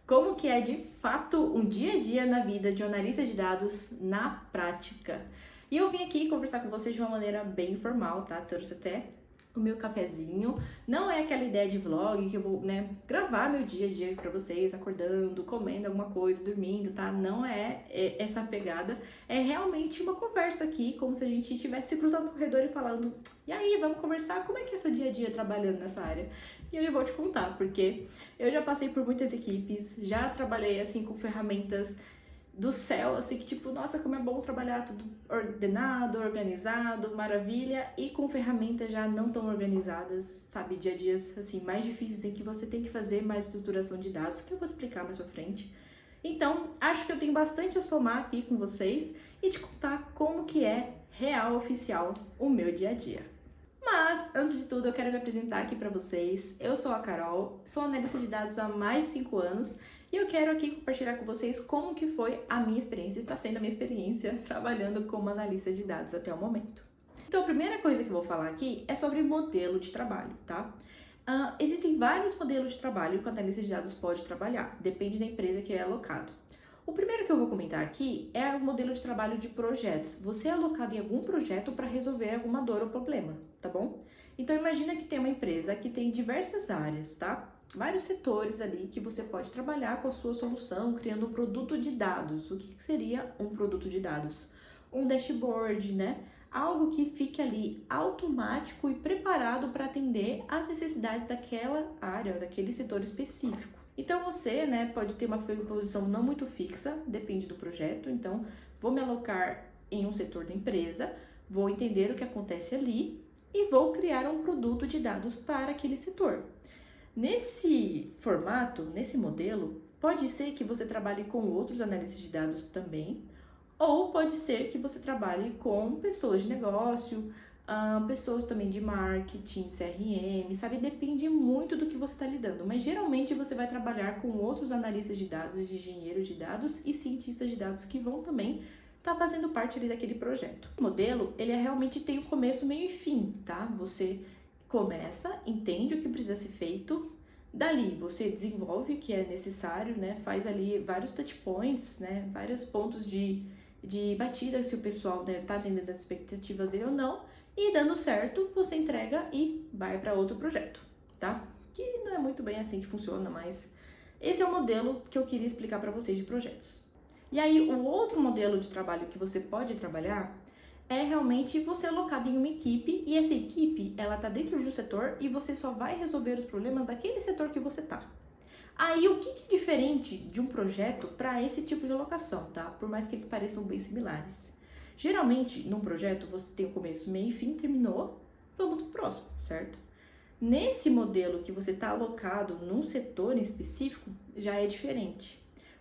como que é de fato um dia a dia na vida de um analista de dados na prática. E eu vim aqui conversar com vocês de uma maneira bem informal, tá? Trouxe até o meu cafezinho. Não é aquela ideia de vlog que eu vou, gravar meu dia a dia pra vocês, acordando, comendo alguma coisa, dormindo, tá? Não é essa pegada. É realmente uma conversa aqui, como se a gente estivesse se cruzando no corredor e falando: e aí, vamos conversar? Como é que é seu dia a dia trabalhando nessa área? E eu vou te contar, porque eu já passei por muitas equipes, já trabalhei assim com ferramentas do céu, assim, que tipo, nossa, como é bom trabalhar tudo ordenado, organizado, maravilha, e com ferramentas já não tão organizadas, sabe, dia a dias, assim, mais difíceis em que você tem que fazer mais estruturação de dados, que eu vou explicar mais pra frente. Então, acho que eu tenho bastante a somar aqui com vocês e te contar como que é real, oficial, o meu dia a dia. Mas, antes de tudo, eu quero me apresentar aqui para vocês. Eu sou a Carol, sou analista de dados há mais de 5 anos e eu quero aqui compartilhar com vocês como que foi a minha experiência, está sendo a minha experiência trabalhando como analista de dados até o momento. Então, a primeira coisa que eu vou falar aqui é sobre modelo de trabalho, tá? Existem vários modelos de trabalho que o analista de dados pode trabalhar, depende da empresa que é alocado. O primeiro que eu vou comentar aqui é o modelo de trabalho de projetos. Você é alocado em algum projeto para resolver alguma dor ou problema, tá bom? Então imagina que tem uma empresa que tem diversas áreas, tá? Vários setores ali que você pode trabalhar com a sua solução, criando um produto de dados. O que seria um produto de dados? Um dashboard, né? Algo que fique ali automático e preparado para atender às necessidades daquela área, daquele setor específico. Então você, pode ter uma posição não muito fixa, depende do projeto. Então, vou me alocar em um setor da empresa, vou entender o que acontece ali e vou criar um produto de dados para aquele setor. Nesse formato, nesse modelo, pode ser que você trabalhe com outros analistas de dados também, ou pode ser que você trabalhe com pessoas de negócio, pessoas também de marketing, CRM, sabe? Depende muito do que você está lidando, mas geralmente você vai trabalhar com outros analistas de dados, de engenheiros de dados e cientistas de dados que vão também estar fazendo parte ali daquele projeto. O modelo, ele realmente tem o começo, meio e fim, tá? Você começa, entende o que precisa ser feito, dali você desenvolve o que é necessário, faz ali vários touch points, vários pontos de batida, se o pessoal tá atendendo as expectativas dele ou não, e dando certo, você entrega e vai para outro projeto, tá? Que não é muito bem assim que funciona, mas esse é o modelo que eu queria explicar para vocês de projetos. E aí, o outro modelo de trabalho que você pode trabalhar é realmente você alocado em uma equipe, e essa equipe, ela tá dentro de um setor e você só vai resolver os problemas daquele setor que você tá. Aí, o que é diferente de um projeto para esse tipo de alocação, tá? Por mais que eles pareçam bem similares. Geralmente, num projeto, você tem o começo, meio e fim, terminou, vamos pro próximo, certo? Nesse modelo que você está alocado num setor em específico, já é diferente.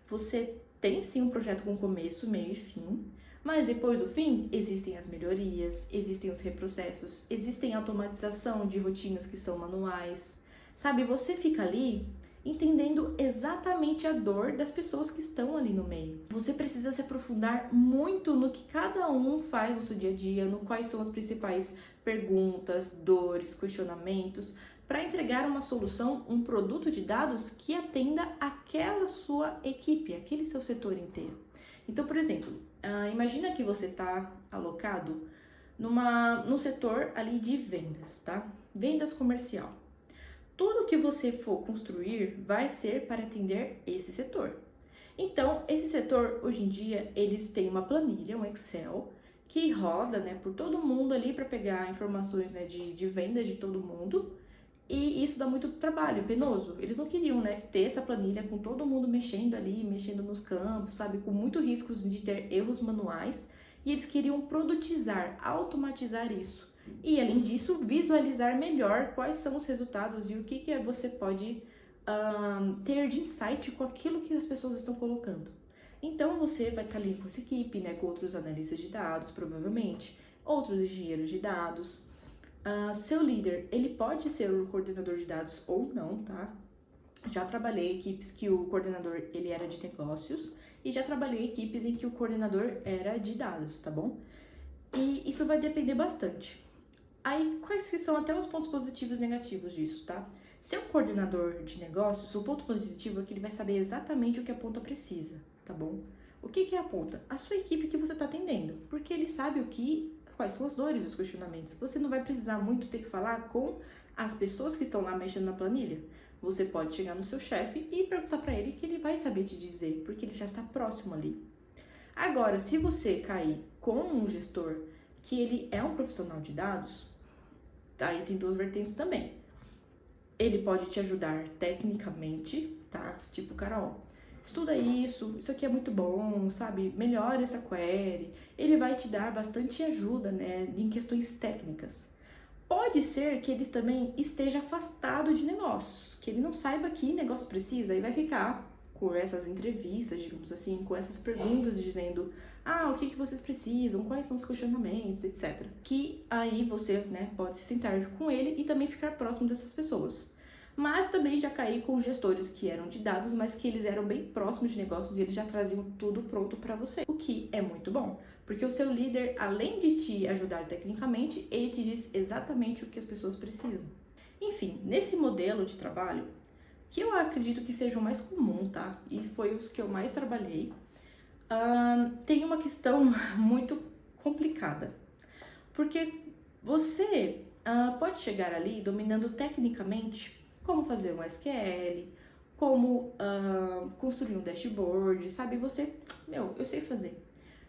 Você tem sim um projeto com começo, meio e fim, mas depois do fim, existem as melhorias, existem os reprocessos, existem a automatização de rotinas que são manuais. Sabe, você fica ali entendendo exatamente a dor das pessoas que estão ali no meio. Você precisa se aprofundar muito no que cada um faz no seu dia a dia, no quais são as principais perguntas, dores, questionamentos, para entregar uma solução, um produto de dados que atenda aquela sua equipe, aquele seu setor inteiro. Então, por exemplo, imagina que você está alocado num setor ali de vendas, tá? Vendas comercial. Tudo que você for construir vai ser para atender esse setor. Então, esse setor, hoje em dia, eles têm uma planilha, um Excel, que roda por todo mundo ali para pegar informações de vendas de todo mundo. E isso dá muito trabalho, penoso. Eles não queriam ter essa planilha com todo mundo mexendo ali, mexendo nos campos, sabe? Com muito riscos de ter erros manuais. E eles queriam produtizar, automatizar isso. E, além disso, visualizar melhor quais são os resultados e o que você pode ter de insight com aquilo que as pessoas estão colocando. Então, você vai estar ali com essa equipe, com outros analistas de dados, provavelmente, outros engenheiros de dados. Seu líder, ele pode ser o coordenador de dados ou não, tá? Já trabalhei em equipes que o coordenador ele era de negócios e já trabalhei em equipes em que o coordenador era de dados, tá bom? E isso vai depender bastante. Aí, quais que são até os pontos positivos e negativos disso, tá? Seu coordenador de negócios, o ponto positivo é que ele vai saber exatamente o que a ponta precisa, tá bom? O que é a ponta? A sua equipe que você está atendendo, porque ele sabe quais são as dores e os questionamentos. Você não vai precisar muito ter que falar com as pessoas que estão lá mexendo na planilha. Você pode chegar no seu chefe e perguntar para ele que ele vai saber te dizer, porque ele já está próximo ali. Agora, se você cair com um gestor que ele é um profissional de dados, aí tem duas vertentes também. Ele pode te ajudar tecnicamente, tá? Tipo, Carol, estuda isso aqui é muito bom, sabe? Melhora essa query. Ele vai te dar bastante ajuda, né, em questões técnicas. Pode ser que ele também esteja afastado de negócios, que ele não saiba que negócio precisa e vai ficar com essas entrevistas, digamos assim, com essas perguntas dizendo o que vocês precisam, quais são os questionamentos, etc. Que aí você, né, pode se sentar com ele e também ficar próximo dessas pessoas. Mas também já caí com gestores que eram de dados, mas que eles eram bem próximos de negócios e eles já traziam tudo pronto para você, o que é muito bom, porque o seu líder, além de te ajudar tecnicamente, ele te diz exatamente o que as pessoas precisam. Enfim, nesse modelo de trabalho, que eu acredito que seja o mais comum, tá? E foi os que eu mais trabalhei, tem uma questão muito complicada, porque você pode chegar ali dominando tecnicamente como fazer um SQL, como construir um dashboard, sabe? Eu sei fazer.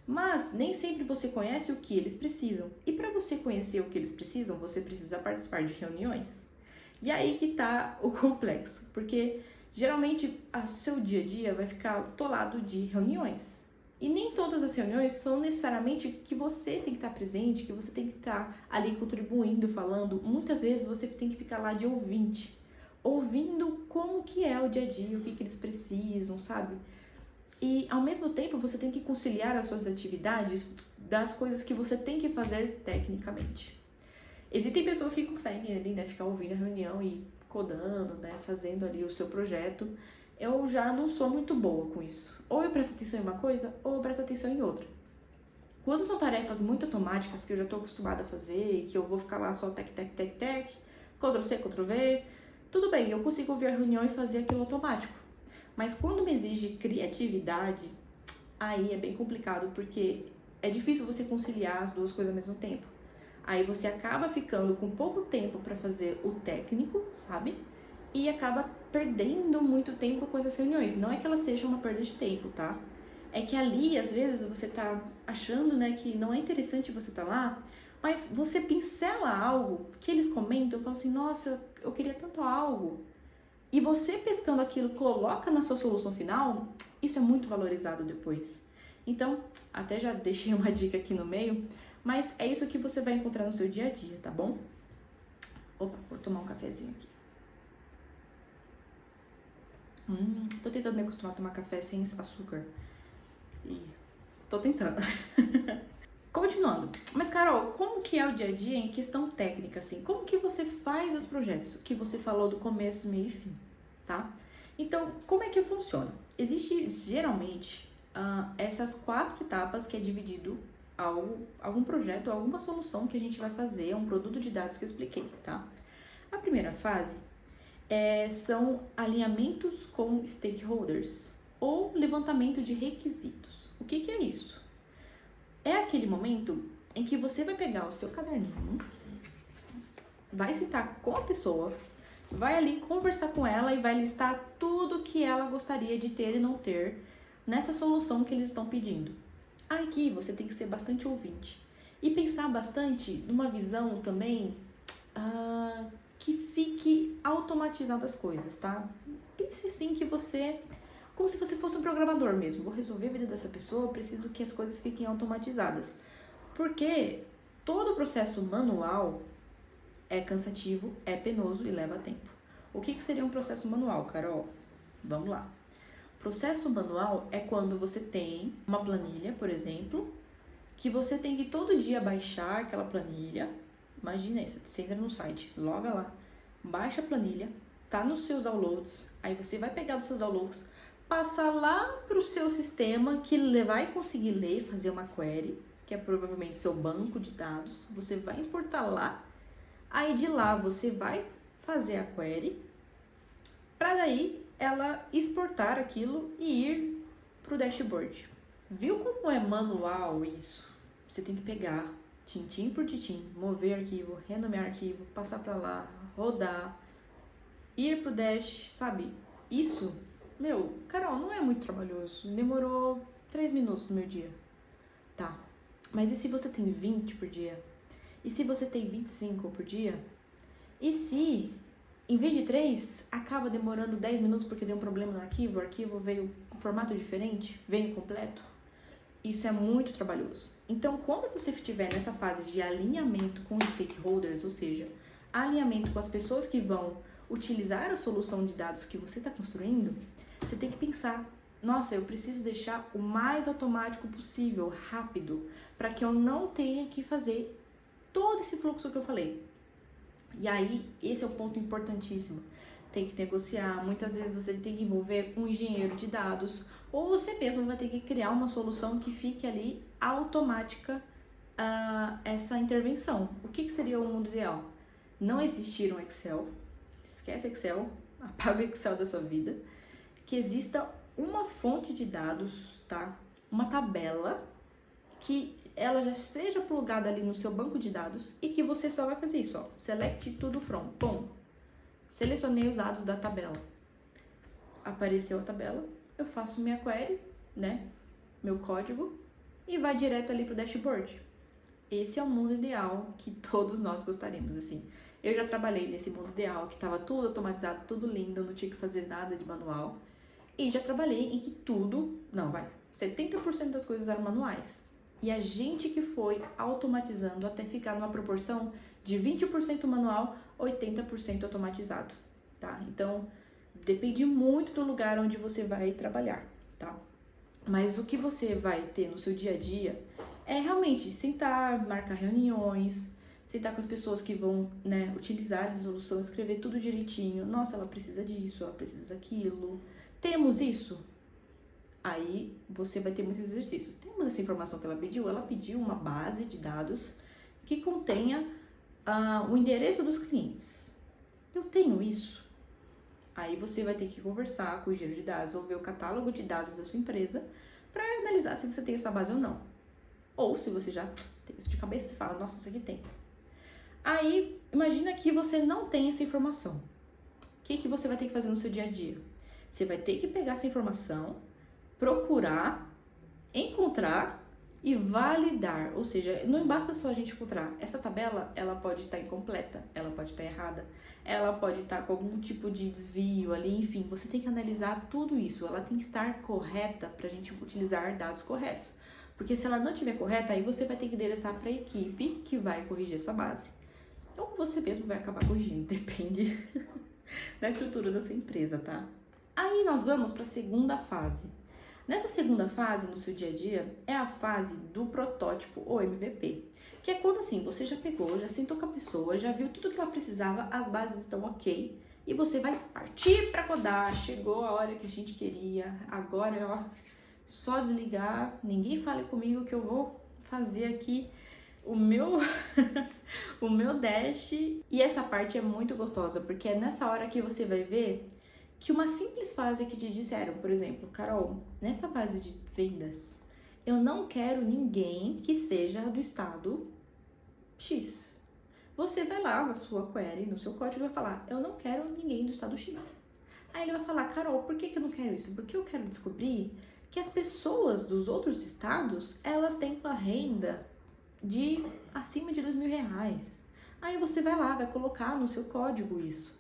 Mas nem sempre você conhece o que eles precisam. E para você conhecer o que eles precisam, você precisa participar de reuniões. E aí que tá o complexo, porque geralmente o seu dia a dia vai ficar atolado de reuniões. E nem todas as reuniões são necessariamente que você tem que estar presente, que você tem que estar ali contribuindo, falando. Muitas vezes você tem que ficar lá de ouvinte, ouvindo como que é o dia a dia, o que eles precisam, sabe? E ao mesmo tempo você tem que conciliar as suas atividades das coisas que você tem que fazer tecnicamente. Existem pessoas que conseguem ali, né, ficar ouvindo a reunião e codando, né, fazendo ali o seu projeto. Eu já não sou muito boa com isso. Ou eu presto atenção em uma coisa, ou eu presto atenção em outra. Quando são tarefas muito automáticas que eu já estou acostumada a fazer, que eu vou ficar lá só tec, Ctrl+C, Ctrl+V, tudo bem, eu consigo ouvir a reunião e fazer aquilo automático. Mas quando me exige criatividade, aí é bem complicado, porque é difícil você conciliar as duas coisas ao mesmo tempo. Aí você acaba ficando com pouco tempo para fazer o técnico, sabe? E acaba perdendo muito tempo com essas reuniões. Não é que ela seja uma perda de tempo, tá? É que ali, às vezes, você tá achando, né, que não é interessante você tá lá, mas você pincela algo que eles comentam, falam assim, nossa, eu queria tanto algo. E você pescando aquilo, coloca na sua solução final, isso é muito valorizado depois. Então, até já deixei uma dica aqui no meio, mas é isso que você vai encontrar no seu dia a dia, tá bom? Opa, vou tomar um cafezinho aqui. Tô tentando me acostumar a tomar café sem açúcar. E tô tentando. Continuando. Mas, Carol, como que é o dia a dia em questão técnica, assim? Como que você faz os projetos que você falou do começo, meio e fim, tá? Então, como é que funciona? Existe, geralmente, essas 4 etapas que é dividido algum projeto, alguma solução que a gente vai fazer, um produto de dados que eu expliquei, tá? A primeira fase são alinhamentos com stakeholders ou levantamento de requisitos. O que é isso? É aquele momento em que você vai pegar o seu caderninho, vai sentar com a pessoa, vai ali conversar com ela e vai listar tudo que ela gostaria de ter e não ter nessa solução que eles estão pedindo. Aqui você tem que ser bastante ouvinte e pensar bastante numa visão também que fique automatizado as coisas, tá? Pense assim que você, como se você fosse um programador mesmo. Vou resolver a vida dessa pessoa, preciso que as coisas fiquem automatizadas. Porque todo o processo manual é cansativo, é penoso e leva tempo. O que seria um processo manual, Carol? Vamos lá. Processo manual é quando você tem uma planilha, por exemplo, que você tem que todo dia baixar aquela planilha. Imagina isso, você entra no site, loga lá, baixa a planilha, tá nos seus downloads, aí você vai pegar os seus downloads, passar lá para o seu sistema que vai conseguir ler, fazer uma query, que é provavelmente seu banco de dados, você vai importar lá, aí de lá você vai fazer a query, para daí ela exportar aquilo e ir para o dashboard. Viu como é manual isso? Você tem que pegar tintim por tintim, mover arquivo, renomear arquivo, passar para lá, rodar, ir pro dash, sabe? Isso, Carol, não é muito trabalhoso. Demorou 3 minutos no meu dia. Tá. Mas e se você tem 20 por dia? E se você tem 25 por dia? E se, em vez de 3, acaba demorando 10 minutos porque deu um problema no arquivo, o arquivo veio com formato diferente, veio incompleto? Isso é muito trabalhoso. Então, quando você estiver nessa fase de alinhamento com os stakeholders, ou seja, alinhamento com as pessoas que vão utilizar a solução de dados que você está construindo, você tem que pensar, nossa, eu preciso deixar o mais automático possível, rápido, para que eu não tenha que fazer todo esse fluxo que eu falei. E aí, esse é o ponto importantíssimo. Tem que negociar, muitas vezes você tem que envolver um engenheiro de dados, ou você mesmo vai ter que criar uma solução que fique ali automática essa intervenção. O que seria o mundo ideal? Não existir um Excel, esquece Excel, apaga o Excel da sua vida, que exista uma fonte de dados, tá? Uma tabela que ela já seja plugada ali no seu banco de dados e que você só vai fazer isso, ó, select tudo from, bom, selecionei os dados da tabela, apareceu a tabela, eu faço minha query, né, meu código e vai direto ali pro dashboard. Esse é o mundo ideal que todos nós gostaríamos, assim. Eu já trabalhei nesse mundo ideal, que estava tudo automatizado, tudo lindo, eu não tinha que fazer nada de manual. E já trabalhei em que 70% das coisas eram manuais. E a gente que foi automatizando até ficar numa proporção de 20% manual, 80% automatizado, tá? Então, depende muito do lugar onde você vai trabalhar, tá? Mas o que você vai ter no seu dia a dia é realmente sentar, marcar reuniões, sentar com as pessoas que vão, né, utilizar a resolução, escrever tudo direitinho. Nossa, ela precisa disso, ela precisa daquilo. Temos isso? Aí você vai ter muitos exercícios. Temos essa informação que ela pediu uma base de dados que contenha o endereço dos clientes. Eu tenho isso. Aí você vai ter que conversar com o engenheiro de dados ou ver o catálogo de dados da sua empresa para analisar se você tem essa base ou não. Ou se você já tem isso de cabeça e fala, nossa, isso aqui tem. Aí, imagina que você não tem essa informação. O que você vai ter que fazer no seu dia a dia? Você vai ter que pegar essa informação, procurar, encontrar e validar. Ou seja, não basta só a gente encontrar. Essa tabela, ela pode estar incompleta, ela pode estar errada, ela pode estar com algum tipo de desvio ali, enfim. Você tem que analisar tudo isso. Ela tem que estar correta para a gente utilizar dados corretos. Porque se ela não estiver correta, aí você vai ter que endereçar para a equipe que vai corrigir essa base. Ou você mesmo vai acabar corrigindo, depende da estrutura da sua empresa, tá? Aí nós vamos para a segunda fase. Nessa segunda fase, no seu dia a dia, é a fase do protótipo ou MVP. Que é quando assim, você já pegou, já sentou com a pessoa, já viu tudo que ela precisava, as bases estão ok, e você vai partir para codar. Chegou a hora que a gente queria, agora ó, só desligar, ninguém fale comigo que eu vou fazer aqui o meu o meu dash. E essa parte é muito gostosa, porque é nessa hora que você vai ver que uma simples frase que te disseram, por exemplo, Carol, nessa base de vendas, eu não quero ninguém que seja do estado X. Você vai lá na sua query, no seu código, e vai falar, eu não quero ninguém do estado X. Aí ele vai falar, Carol, por que eu não quero isso? Porque eu quero descobrir que as pessoas dos outros estados, elas têm uma renda de acima de R$2.000. Aí você vai lá, vai colocar no seu código isso.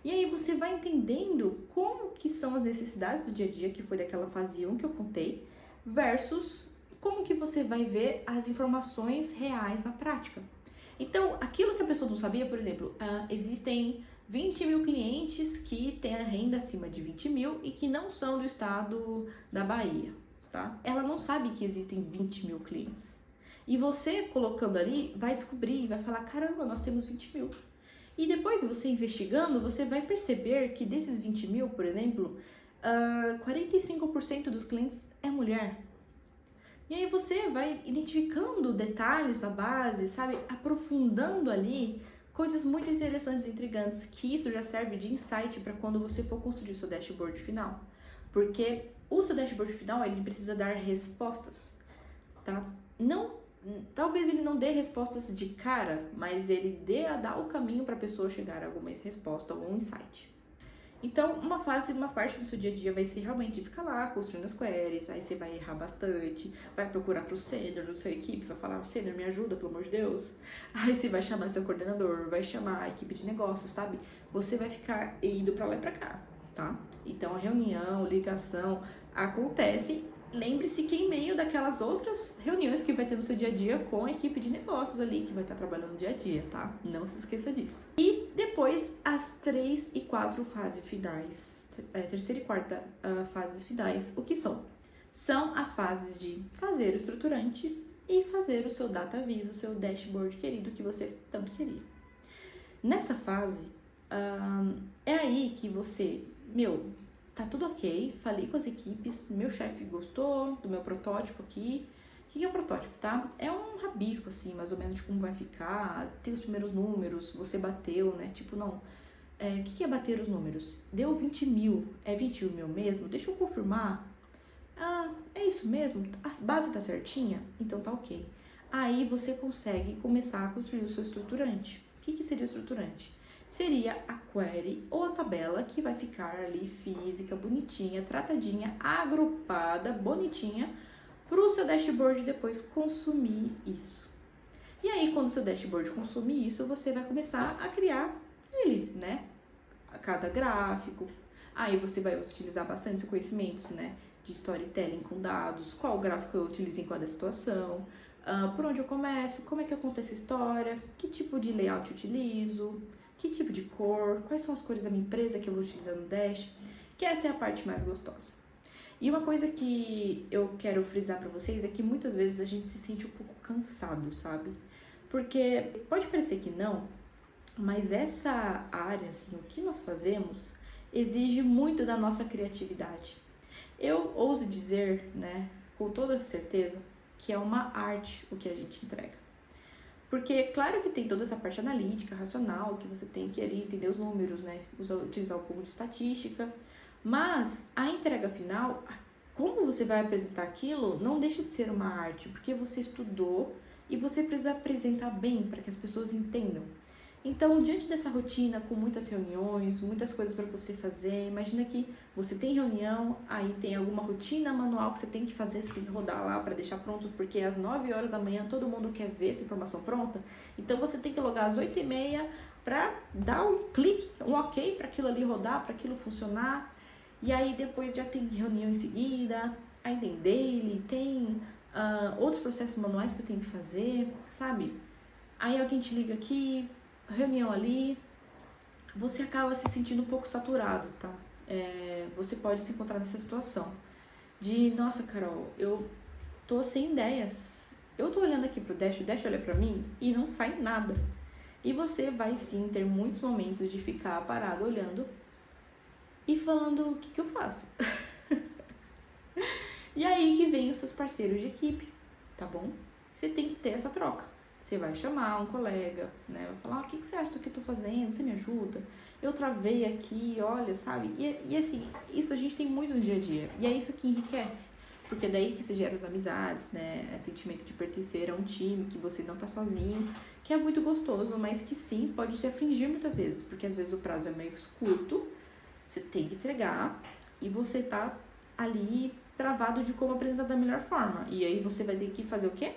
E aí você vai entendendo como que são as necessidades do dia a dia, que foi daquela fase 1 que eu contei, versus como que você vai ver as informações reais na prática. Então, aquilo que a pessoa não sabia, por exemplo, existem 20.000 clientes que têm a renda acima de 20.000 e que não são do estado da Bahia, tá? Ela não sabe que existem 20.000 clientes. E você colocando ali, vai descobrir, vai falar, caramba, nós temos 20.000. E depois você investigando, você vai perceber que desses 20.000, por exemplo, 45% dos clientes é mulher. E aí você vai identificando detalhes da base, sabe? Aprofundando ali Coisas muito interessantes e intrigantes, que isso já serve de insight para quando você for construir o seu dashboard final. Porque o seu dashboard final, ele precisa dar respostas, tá? Não, talvez ele não dê respostas de cara, mas ele dá o caminho para a pessoa chegar a alguma resposta, algum insight. Então, uma parte do seu dia a dia vai ser realmente ficar lá construindo as queries, aí você vai errar bastante, vai procurar pro sênior da sua equipe, vai falar, sênior, me ajuda, pelo amor de Deus. Aí você vai chamar seu coordenador, vai chamar a equipe de negócios, sabe? Você vai ficar indo pra lá e pra cá, tá? Então, a reunião, ligação, acontece. Lembre-se que em meio daquelas outras reuniões que vai ter no seu dia a dia com a equipe de negócios ali, que vai estar trabalhando no dia a dia, tá? Não se esqueça disso. E depois, as 3 e 4 fases finais, terceira e quarta fases finais, o que são? São as fases de fazer o estruturante e fazer o seu data viz, o seu dashboard querido que você tanto queria. Nessa fase, é aí que você, tá tudo ok, falei com as equipes, meu chefe gostou do meu protótipo aqui. O que é o protótipo, tá? É um rabisco, assim, mais ou menos de como vai ficar, tem os primeiros números, você bateu, né? Tipo, não. O que é bater os números? Deu 20 mil, é 21 mil mesmo? Deixa eu confirmar. Ah, é isso mesmo? A base tá certinha? Então tá ok. Aí você consegue começar a construir o seu estruturante. O que seria o estruturante? Seria a query ou a tabela que vai ficar ali física, bonitinha, tratadinha, agrupada, bonitinha, para o seu dashboard depois consumir isso. E aí, quando o seu dashboard consumir isso, você vai começar a criar ele, né? A cada gráfico. Aí você vai utilizar bastante os conhecimentos, né? De storytelling com dados, qual gráfico eu utilizo em cada situação, por onde eu começo, como é que eu conto essa história, que tipo de layout eu utilizo, que tipo de cor, quais são as cores da minha empresa que eu vou utilizar no Dash, que essa é a parte mais gostosa. E uma coisa que eu quero frisar pra vocês é que muitas vezes a gente se sente um pouco cansado, sabe? Porque pode parecer que não, mas essa área, assim, o que nós fazemos, exige muito da nossa criatividade. Eu ouso dizer, né, com toda certeza, que é uma arte o que a gente entrega. Porque, claro que tem toda essa parte analítica, racional, que você tem que ali entender os números, né? Utilizar um pouco de estatística. Mas a entrega final, como você vai apresentar aquilo, não deixa de ser uma arte, porque você estudou e você precisa apresentar bem para que as pessoas entendam. Então, diante dessa rotina, com muitas reuniões, muitas coisas para você fazer, imagina que você tem reunião, aí tem alguma rotina manual que você tem que fazer, você tem que rodar lá para deixar pronto, porque às 9 horas da manhã todo mundo quer ver essa informação pronta. Então, você tem que logar às 8h30 para dar um clique, um ok para aquilo ali rodar, para aquilo funcionar. E aí, depois já tem reunião em seguida, aí tem daily, tem outros processos manuais que eu tenho que fazer, sabe? Aí alguém te liga aqui, reunião ali, você acaba se sentindo um pouco saturado, tá? Você pode se encontrar nessa situação de, nossa, Carol, eu tô sem ideias. Eu tô olhando aqui pro Dash, o Dash olha pra mim e não sai nada. E você vai sim ter muitos momentos de ficar parado olhando e falando, o que eu faço? E aí que vem os seus parceiros de equipe, tá bom? Você tem que ter essa troca. Você vai chamar um colega, né? Vai falar, o que você acha do que eu tô fazendo? Você me ajuda? Eu travei aqui, olha, sabe? E assim, isso a gente tem muito no dia a dia. E é isso que enriquece. Porque é daí que se geram as amizades, né? É sentimento de pertencer a um time, que você não tá sozinho, que é muito gostoso, mas que sim, pode se afligir muitas vezes. Porque às vezes o prazo é meio curto, você tem que entregar e você tá ali travado de como apresentar da melhor forma. E aí você vai ter que fazer o quê?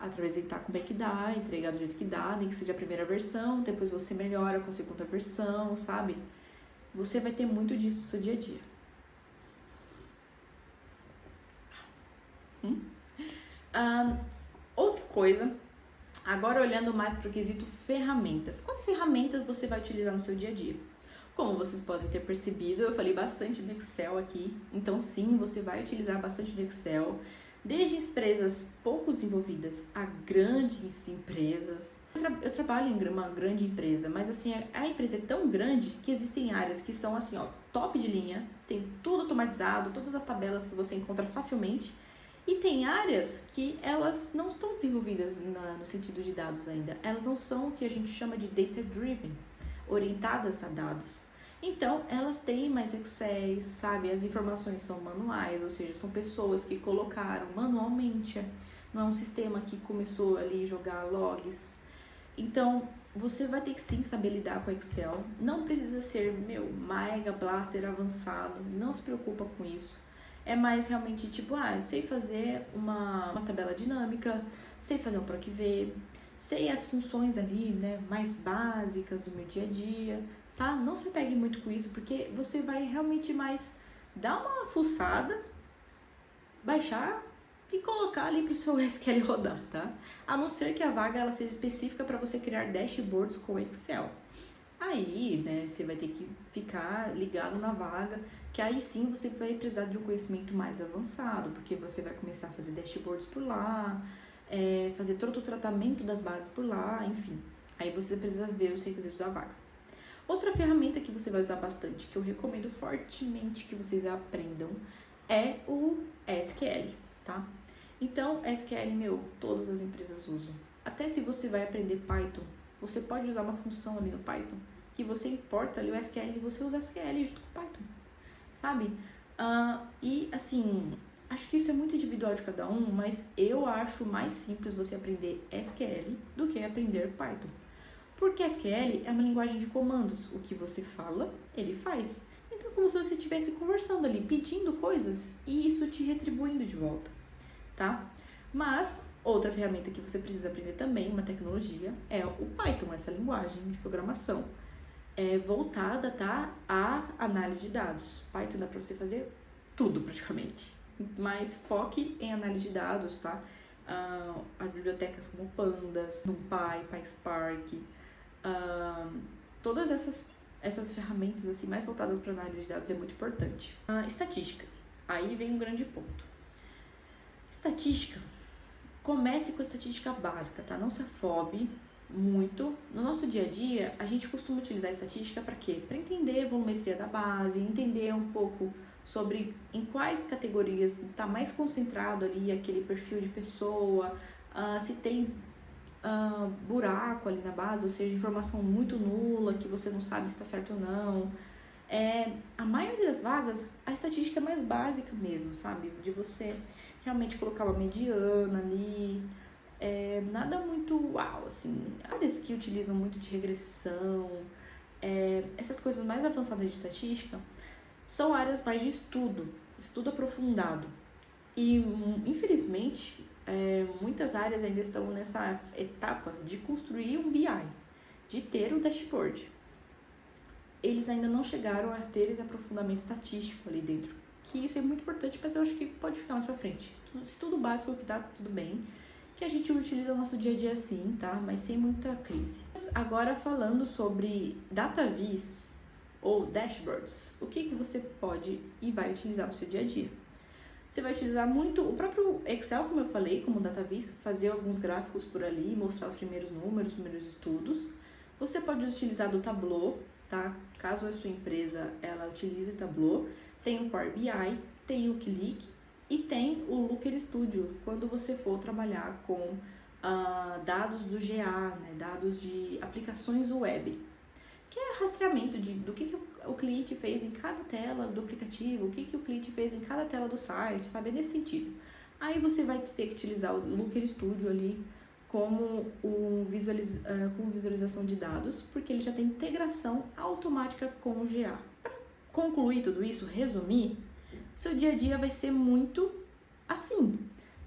Apresentar como é que dá, entregar do jeito que dá, nem que seja a primeira versão, depois você melhora com a segunda versão, sabe? Você vai ter muito disso no seu dia a dia. Outra coisa, agora olhando mais para o quesito ferramentas. Quais ferramentas você vai utilizar no seu dia a dia? Como vocês podem ter percebido, eu falei bastante do Excel aqui, então sim, você vai utilizar bastante do Excel. Desde empresas pouco desenvolvidas a grandes empresas. Eu trabalho em uma grande empresa, mas assim, a empresa é tão grande que existem áreas que são assim, ó, top de linha, tem tudo automatizado, todas as tabelas que você encontra facilmente. E tem áreas que elas não estão desenvolvidas no sentido de dados ainda. Elas não são o que a gente chama de data-driven, orientadas a dados. Então, elas têm mais Excel, sabe? As informações são manuais, ou seja, são pessoas que colocaram manualmente. Não é um sistema que começou ali a jogar logs. Então, você vai ter que sim saber lidar com Excel. Não precisa ser, mega blaster avançado. Não se preocupa com isso. É mais realmente tipo, eu sei fazer uma tabela dinâmica, sei fazer um PROC-V, sei as funções ali, né, mais básicas do meu dia a dia, tá? Não se pegue muito com isso, porque você vai realmente mais dar uma fuçada, baixar e colocar ali para o seu SQL rodar, tá? A não ser que a vaga ela seja específica para você criar dashboards com Excel. Aí, né, você vai ter que ficar ligado na vaga, que aí sim você vai precisar de um conhecimento mais avançado, porque você vai começar a fazer dashboards por lá, fazer todo o tratamento das bases por lá, enfim. Aí você precisa ver os requisitos da vaga. Outra ferramenta que você vai usar bastante, que eu recomendo fortemente que vocês aprendam, é o SQL, tá? Então, SQL, todas as empresas usam. Até se você vai aprender Python, você pode usar uma função ali no Python, que você importa ali o SQL e você usa SQL junto com o Python, sabe? E assim, acho que isso é muito individual de cada um, mas eu acho mais simples você aprender SQL do que aprender Python. Porque SQL é uma linguagem de comandos, o que você fala, ele faz. Então é como se você estivesse conversando ali, pedindo coisas e isso te retribuindo de volta, tá? Mas outra ferramenta que você precisa aprender também, uma tecnologia, é o Python, essa linguagem de programação. É voltada, tá, à análise de dados. Python dá para você fazer tudo praticamente, mas foque em análise de dados, tá? As bibliotecas como Pandas, NumPy, PySpark, todas essas ferramentas assim mais voltadas para análise de dados é muito importante. Estatística, aí vem um grande ponto. Estatística, comece com a estatística básica, tá? Não se afobe muito. No nosso dia a dia, a gente costuma utilizar a estatística para quê? Para entender a volumetria da base, entender um pouco sobre em quais categorias está mais concentrado ali aquele perfil de pessoa, se tem buraco ali na base, ou seja, informação muito nula, que você não sabe se está certo ou não. A maioria das vagas, a estatística é mais básica mesmo, sabe? De você realmente colocar uma mediana ali, nada muito uau, assim. Áreas que utilizam muito de regressão, essas coisas mais avançadas de estatística, são áreas mais de estudo aprofundado. E, infelizmente, muitas áreas ainda estão nessa etapa de construir um BI, de ter um dashboard. Eles ainda não chegaram a ter esse aprofundamento estatístico ali dentro, que isso é muito importante, mas eu acho que pode ficar mais pra frente. Estudo básico que tá tudo bem, que a gente utiliza no nosso dia a dia sim, tá? Mas sem muita crise. Agora falando sobre DataVis ou dashboards, o que você pode e vai utilizar no seu dia a dia? Você vai utilizar muito o próprio Excel, como eu falei, como DataVis, fazer alguns gráficos por ali, mostrar os primeiros números, os primeiros estudos. Você pode utilizar do Tableau, tá? Caso a sua empresa ela utilize o Tableau, tem o Power BI, tem o Qlik e tem o Looker Studio, quando você for trabalhar com dados do GA, né? Dados de aplicações web, que é rastreamento do que o cliente fez em cada tela do aplicativo, o que o cliente fez em cada tela do site, sabe? É nesse sentido. Aí você vai ter que utilizar o Looker Studio ali como com visualização de dados, porque ele já tem integração automática com o GA. Para concluir tudo isso, resumir, seu dia a dia vai ser muito assim.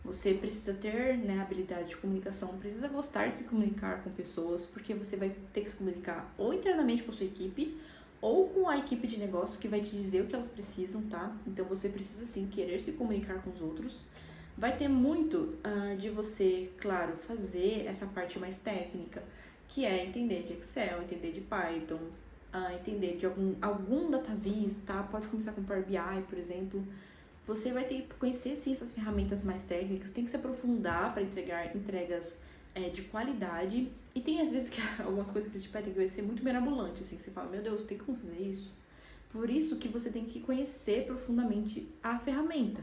Você precisa ter, né, habilidade de comunicação, precisa gostar de se comunicar com pessoas, porque você vai ter que se comunicar ou internamente com a sua equipe, ou com a equipe de negócio que vai te dizer o que elas precisam, tá? Então você precisa sim querer se comunicar com os outros. Vai ter muito de você, claro, fazer essa parte mais técnica, que é entender de Excel, entender de Python, entender de algum DataVis, tá? Pode começar com Power BI, por exemplo. Você vai ter que conhecer sim essas ferramentas mais técnicas, tem que se aprofundar para entregar entregas de qualidade. E tem às vezes que algumas coisas que a gente vai ter que ser muito mirabolante, assim, que você fala, meu Deus, tem como fazer isso? Por isso que você tem que conhecer profundamente a ferramenta.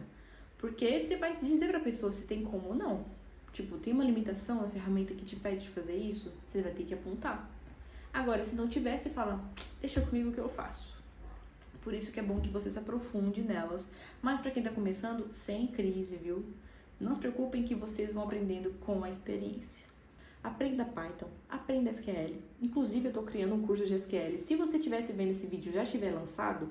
Porque você vai dizer pra pessoa se tem como ou não. Tipo, tem uma limitação na ferramenta que te pede de fazer isso, você vai ter que apontar. Agora, se não tiver, você fala, deixa comigo que eu faço. Por isso que é bom que você se aprofunde nelas. Mas pra quem tá começando, sem crise, viu? Não se preocupem que vocês vão aprendendo com a experiência. Aprenda Python, aprenda SQL. Inclusive, eu tô criando um curso de SQL. Se você estivesse vendo esse vídeo e já estiver lançado,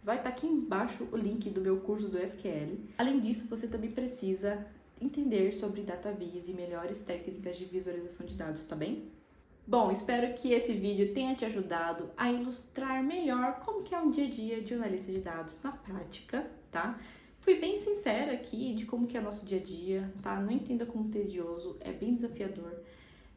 vai estar aqui embaixo o link do meu curso do SQL. Além disso, você também precisa entender sobre DataVis e melhores técnicas de visualização de dados, tá bem? Bom, espero que esse vídeo tenha te ajudado a ilustrar melhor como que é um dia a dia de analista de dados na prática, tá? Fui bem sincera aqui de como que é o nosso dia a dia, tá? Não entenda como tedioso, é bem desafiador.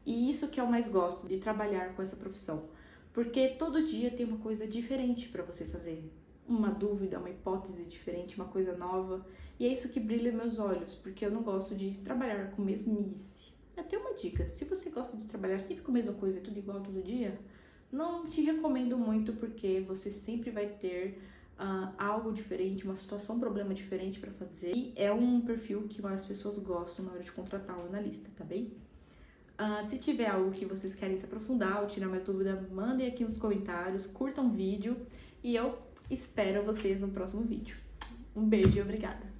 E isso que eu mais gosto de trabalhar com essa profissão, porque todo dia tem uma coisa diferente para você fazer. Uma dúvida, uma hipótese diferente, uma coisa nova. E é isso que brilha meus olhos, porque eu não gosto de trabalhar com mesmice. Até uma dica, se você gosta de trabalhar sempre com a mesma coisa, tudo igual todo dia, não te recomendo muito, porque você sempre vai ter algo diferente, uma situação, um problema diferente para fazer. E é um perfil que as pessoas gostam na hora de contratar um analista, tá bem? Se tiver algo que vocês querem se aprofundar ou tirar mais dúvida, mandem aqui nos comentários, curtam o vídeo e eu espero vocês no próximo vídeo. Um beijo e obrigada!